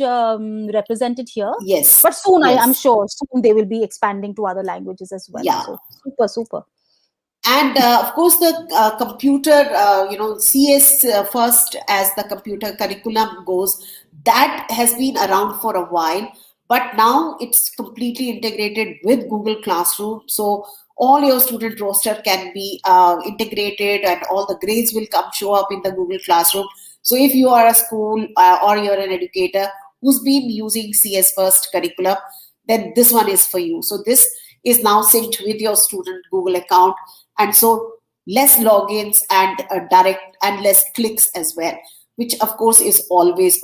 represented here. Yes. But soon, I'm Yes. sure soon they will be expanding to other languages as well. Yeah. So super super. And of course, the computer, CS first as the computer curriculum goes, that has been around for a while, but now it's completely integrated with Google Classroom. So all your student roster can be integrated, and all the grades will come show up in the Google Classroom. So if you are a school or you're an educator who's been using CS first curriculum, then this one is for you. So this is now synced with your student Google account, and so less logins and direct and less clicks as well, which of course is always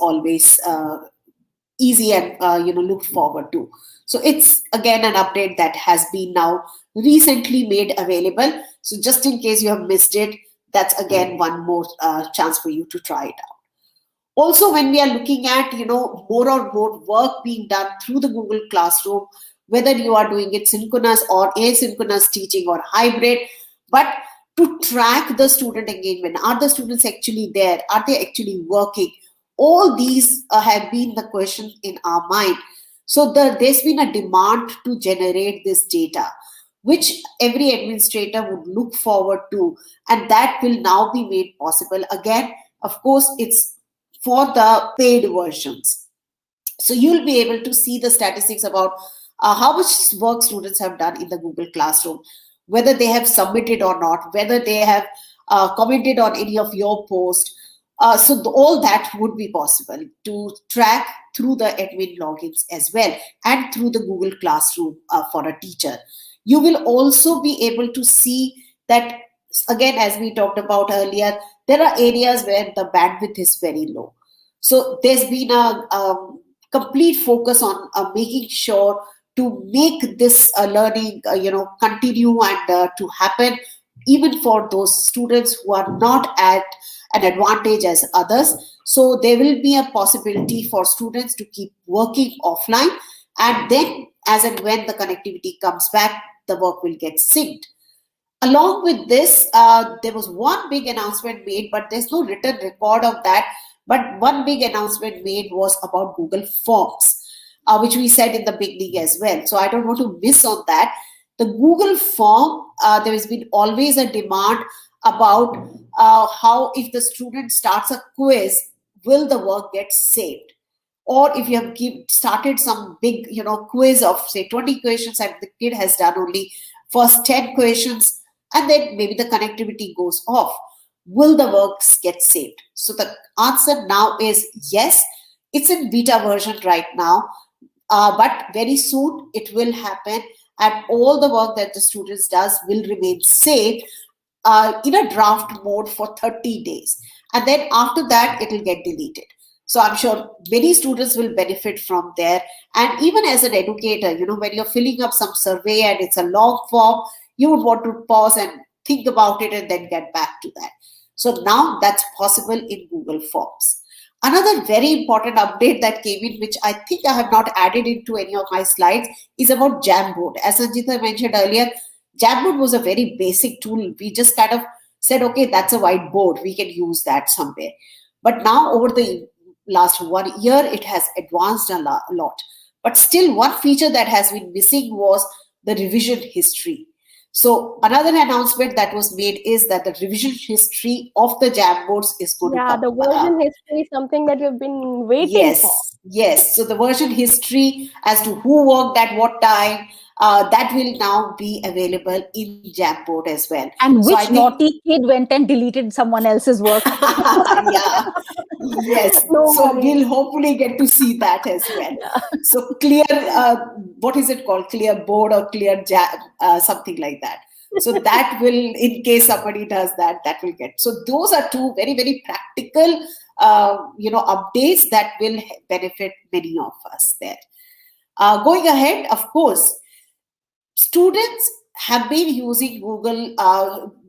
easy and looked forward to. So it's again an update that has been now recently made available. So just in case you have missed it, that's again one more chance for you to try it out. Also, when we are looking at more or more work being done through the Google Classroom, whether you are doing it synchronous or asynchronous teaching or hybrid, but to track the student engagement, are the students actually there, are they actually working, all these have been the questions in our mind. So there's been a demand to generate this data, which every administrator would look forward to, and that will now be made possible. Again, of course, it's for the paid versions. So you'll be able to see the statistics about how much work students have done in the Google Classroom, whether they have submitted or not, whether they have commented on any of your posts. All that would be possible to track through the admin logins as well, and through the Google Classroom for a teacher. You will also be able to see that, again, as we talked about earlier, there are areas where the bandwidth is very low. So there's been a complete focus on making sure to make this learning, continue and to happen, even for those students who are not at an advantage as others. So there will be a possibility for students to keep working offline, and then as and when the connectivity comes back, the work will get synced. Along with this, there was one big announcement made, but there's no written record of that. But one big announcement made was about Google Forms, which we said in the beginning as well. So I don't want to miss on that. The Google Form, there has been always a demand about how, if the student starts a quiz, will the work get saved? Or if you have started some big quiz of say 20 questions and the kid has done only first 10 questions, and then maybe the connectivity goes off, will the works get saved? So the answer now is yes. It's in beta version right now, but very soon it will happen, and all the work that the students does will remain saved in a draft mode for 30 days, and then after that it will get deleted. So I'm sure many students will benefit from there. And even as an educator, when you're filling up some survey and it's a long form, you would want to pause and think about it and then get back to that. So now that's possible in Google Forms. Another very important update that came in, which I think I have not added into any of my slides, is about Jamboard. As Sanjita mentioned earlier, Jamboard was a very basic tool. We just kind of said, okay, that's a whiteboard, we can use that somewhere. But now over the last 1 year, it has advanced a lot. But still, one feature that has been missing was the revision history. So another announcement that was made is that the revision history of the Jamboards is going to come. The version history is something that you've been waiting for. Yes. So the version history as to who worked at what time, that will now be available in Jamboard as well. And so which naughty kid went and deleted someone else's work? Yeah. Yes. So we'll hopefully get to see that as well. So clear, what is it called? Clear board or clear something like that. So that will, in case somebody does that, that will get. So those are two very, very practical, updates that will benefit many of us there. Going ahead, of course, students have been using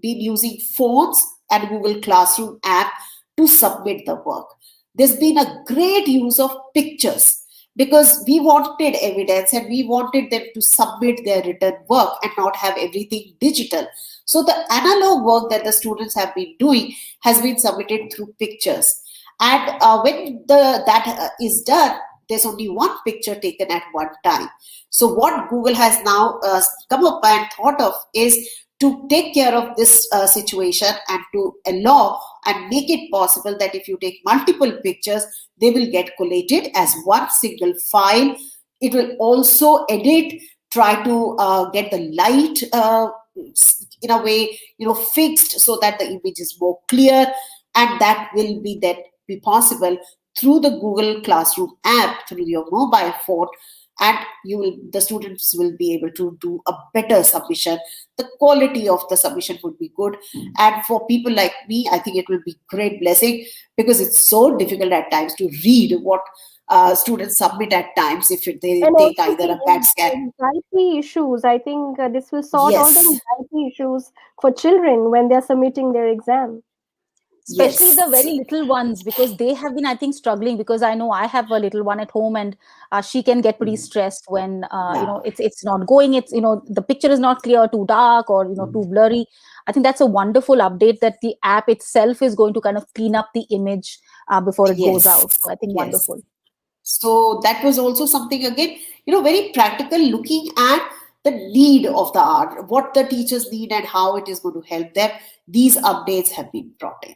been using phones and Google Classroom app to submit the work. There's been a great use of pictures because we wanted evidence and we wanted them to submit their written work and not have everything digital. So the analog work that the students have been doing has been submitted through pictures. And when that is done, there's only one picture taken at one time. So what Google has now come up and thought of is to take care of this situation and to allow and make it possible that if you take multiple pictures, they will get collated as one single file. It will also edit, try to get the light in a way, fixed so that the image is more clear, and that will be possible through the Google Classroom app, through your mobile phone, and the students will be able to do a better submission. The quality of the submission would be good, and for people like me, I think it will be great blessing, because it's so difficult at times to read what students submit at times if they take either a bad scan. Anxiety issues. I think this will sort all the anxiety issues for children when they're submitting their exam. Especially the very little ones, because they have been, I think, struggling, because I know I have a little one at home, and she can get pretty stressed when it's not going, it's the picture is not clear, too dark, or too blurry. I think that's a wonderful update that the app itself is going to kind of clean up the image before it goes out. So I think wonderful. So that was also something, again, very practical, looking at the need of the art, what the teachers need and how it is going to help them. These updates have been brought in.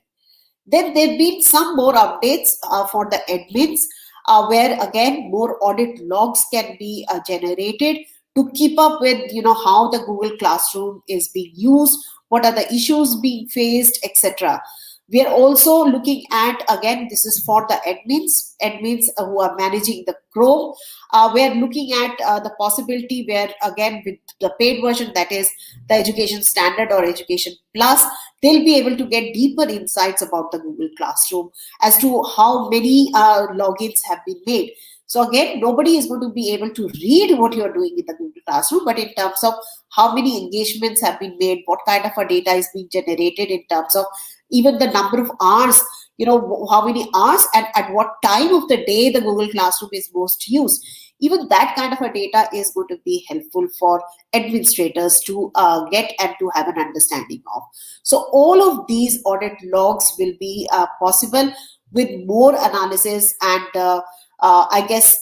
Then there have been some more updates for the admins, where again more audit logs can be generated to keep up with how the Google Classroom is being used, what are the issues being faced, etc. We are also looking at, again, this is for the admins who are managing the Chrome. We are looking at the possibility where, again, with the paid version, that is the Education Standard or Education Plus, they'll be able to get deeper insights about the Google Classroom as to how many logins have been made. So again, nobody is going to be able to read what you're doing in the Google Classroom, but in terms of how many engagements have been made, what kind of a data is being generated in terms of even the number of hours, how many hours and at what time of the day the Google Classroom is most used. Even that kind of a data is going to be helpful for administrators to get and to have an understanding of. So all of these audit logs will be possible with more analysis and I guess,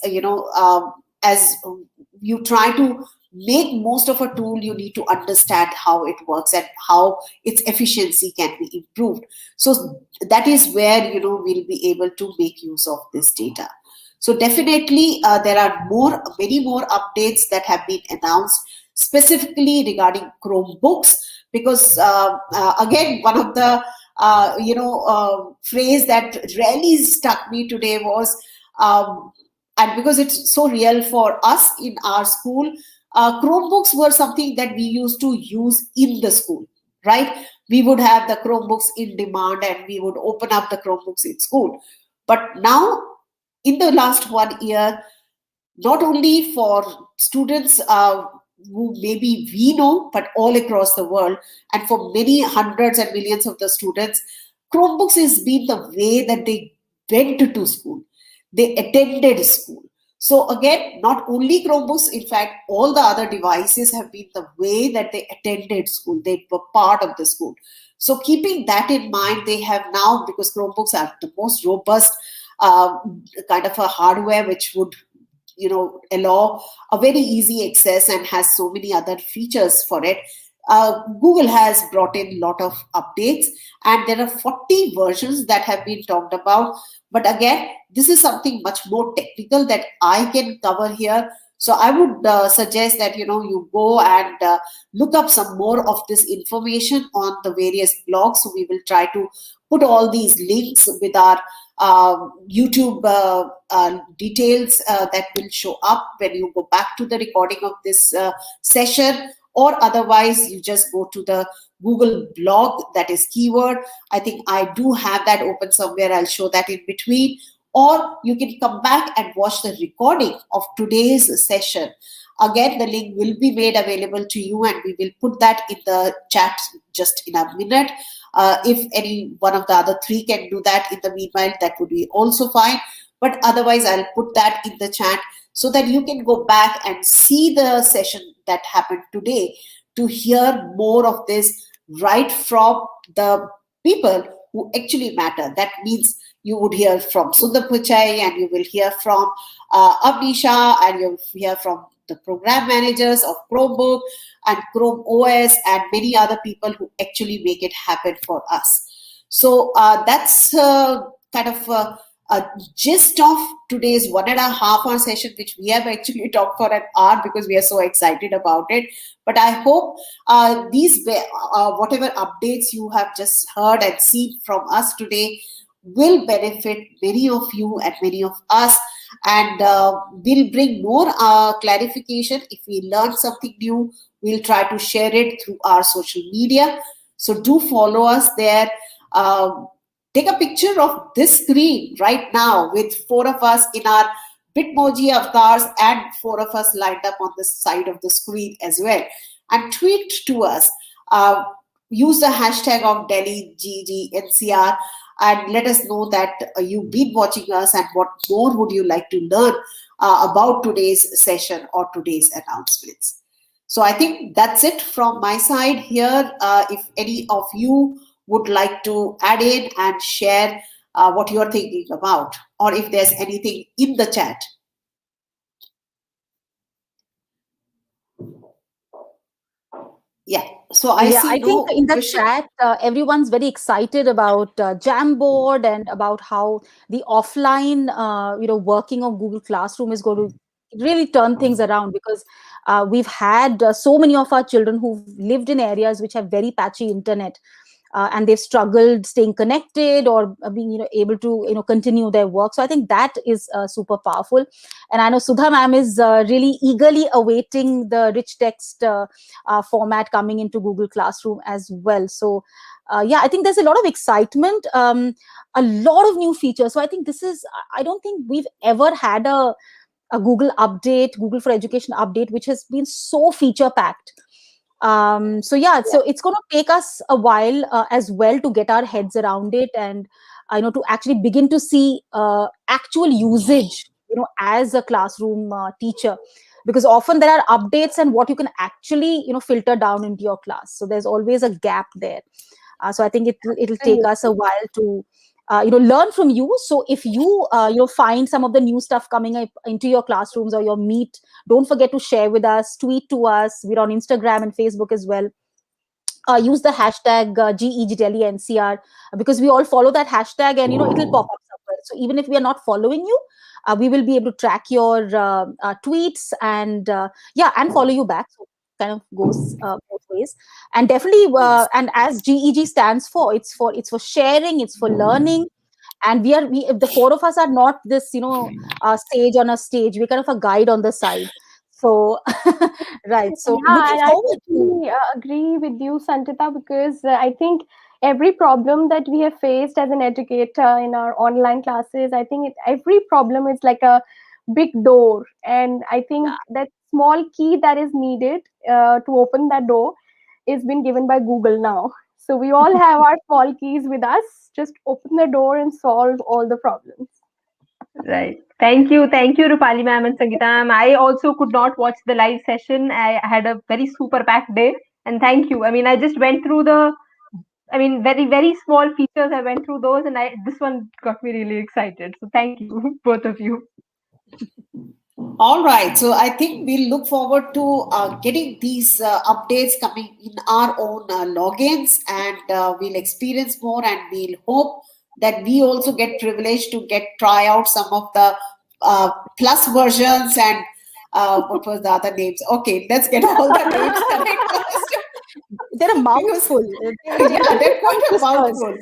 as you try to make most of a tool, you need to understand how it works and how its efficiency can be improved. So that is where, we'll be able to make use of this data. So definitely, there are many more updates that have been announced specifically regarding Chromebooks, because again, one of the phrase that really stuck me today was, and because it's so real for us in our school, Chromebooks were something that we used to use in the school, right? We would have the Chromebooks in demand and we would open up the Chromebooks in school. But now, in the last 1 year, not only for students who maybe we know, but all across the world, and for many hundreds and millions of the students, Chromebooks has been the way that they went to school, they attended school. So again, not only Chromebooks, in fact, all the other devices have been the way that they attended school. They were part of the school. So keeping that in mind, they have now, because Chromebooks are the most robust uh, kind of a hardware which would allow a very easy access and has so many other features for it. Google has brought in a lot of updates, and there are 40 versions that have been talked about. But again, this is something much more technical that I can cover here. So I would suggest that you go and look up some more of this information on the various blogs. So we will try to put all these links with our YouTube details that will show up when you go back to the recording of this session, or otherwise you just go to the Google blog, that is keyword. I think I do have that open somewhere. I'll show that in between. Or you can come back and watch the recording of today's session. Again, the link will be made available to you, and we will put that in the chat just in a minute. If any one of the other three can do that in the meanwhile, that would be also fine. But otherwise, I'll put that in the chat so that you can go back and see the session that happened today to hear more of this right from the people who actually matter. That means you would hear from Sundar Pichai, and you will hear from Abnisha, and you'll hear from the program managers of Chromebook and Chrome OS and many other people who actually make it happen for us. So that's kind of a gist of today's 1.5 hour session, which we have actually talked for an hour because we are so excited about it. But I hope these whatever updates you have just heard and seen from us today will benefit many of you and many of us, and we'll bring more clarification. If we learn something new, we'll try to share it through our social media. So do follow us there. Take a picture of this screen right now with 4 of us in our Bitmoji avatars and 4 of us lined up on the side of the screen as well, and tweet to us. Use the hashtag of Delhi GGNCR and let us know that you've been watching us and what more would you like to learn about today's session or today's announcements. So I think that's it from my side here. If any of you would like to add in and share what you're thinking about, or if there's anything in the chat. Yeah, so I Yeah, see I think no in the question. chat, everyone's very excited about Jamboard and about how the offline, working of Google Classroom is going to really turn things around, because we've had so many of our children who've lived in areas which have very patchy internet, and they've struggled staying connected or being able to continue their work. So I think that is super powerful. And I know Sudha ma'am is really eagerly awaiting the rich text format coming into Google Classroom as well. So yeah, I think there's a lot of excitement, a lot of new features. So I think this is, I don't think we've ever had a Google update, Google for Education update, which has been so feature packed. So yeah, so it's going to take us a while as well to get our heads around it, and to actually begin to see actual usage, as a classroom teacher, because often there are updates and what you can actually filter down into your class. So there's always a gap there. So I think it'll take us a while to learn from you. So if you find some of the new stuff coming up into your classrooms or your meet, don't forget to share with us, tweet to us. We're on Instagram and Facebook as well. Use the hashtag GEGTeleNCR, because we all follow that hashtag, and it'll pop up somewhere. So even if we are not following you, we will be able to track your tweets, and yeah, and follow you back. So kind of goes both ways. And definitely, Yes. and as GEG stands for, it's for sharing, it's for learning. And we if the four of us are not this sage on a stage, we're kind of a guide on the side. So right, so Yeah, looking and I forward to. totally agree with you, Santita, because I think every problem that we have faced as an educator in our online classes, I think every problem is like a big door, and I think that small key that is needed to open that door is been given by Google now. So we all have our small keys with us. Just open the door and solve all the problems. Right. Thank you, Rupali ma'am and Sangeeta ma'am. I also could not watch the live session. I had a very super packed day, and thank you. I mean, I just went through very very small features. I went through those, and I this one got me really excited. So thank you, both of you. All right. So I think we'll look forward to getting these updates coming in our own logins, and we'll experience more, and we'll hope that we also get privileged to try out some of the plus versions, and what was the other names? Okay, let's get all the names correct first. They're a Because mouthful. yeah, they're quite a Whispers. mouthful.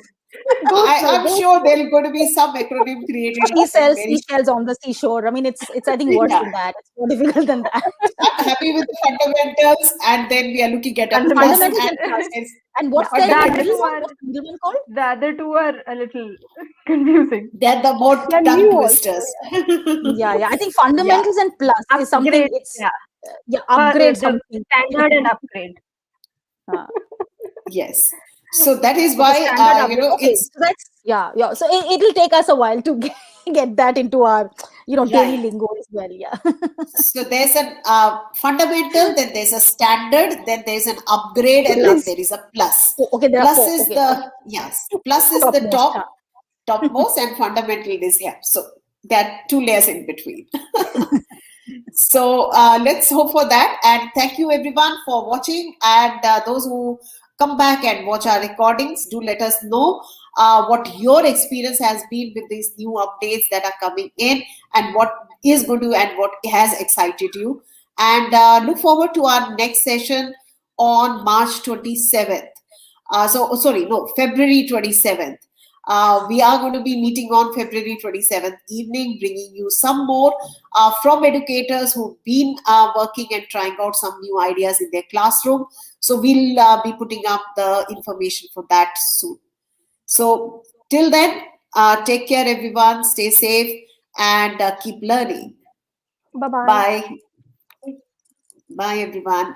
I'm sure there's going to be some acronym created very Seashells on the seashore. I mean, it's I think worse yeah. than that. It's more difficult than that. I'm happy with the fundamentals, and then we are looking at a plus, Fundamentals Fundamentals. and and plus. there's And what's But there the in the other middle two one? are What's the middle one called? the other two are a little confusing. they're the more They're tongue new also. twisters. Yeah. I think Yeah, fundamentals and plus is something. Upgrade, It's yeah. yeah, upgrade The something. standard and upgrade. Uh, yes. So that is okay, why standard upgrade. Okay, it's so that's yeah. So it'll take us a while to get that into our daily right. lingo as well. Yeah. So there's an fundamental, then there's a standard, then there's an upgrade, and then Plus. there is a plus. Oh, okay, there are Plus four. is Okay. the yes, plus is the Topmost. topmost, and fundamental is yeah. So there are two layers in between. So let's hope for that. And thank you everyone for watching. And those who come back and watch our recordings, do let us know what your experience has been with these new updates that are coming in, and what is going to and what has excited you. And look forward to our next session on March 27th. Sorry, no, February 27th. We are going to be meeting on February 27th evening, bringing you some more from educators who've been working and trying out some new ideas in their classroom. So we'll be putting up the information for that soon. So till then, take care, everyone. Stay safe and keep learning. Bye bye. Bye. Bye, everyone.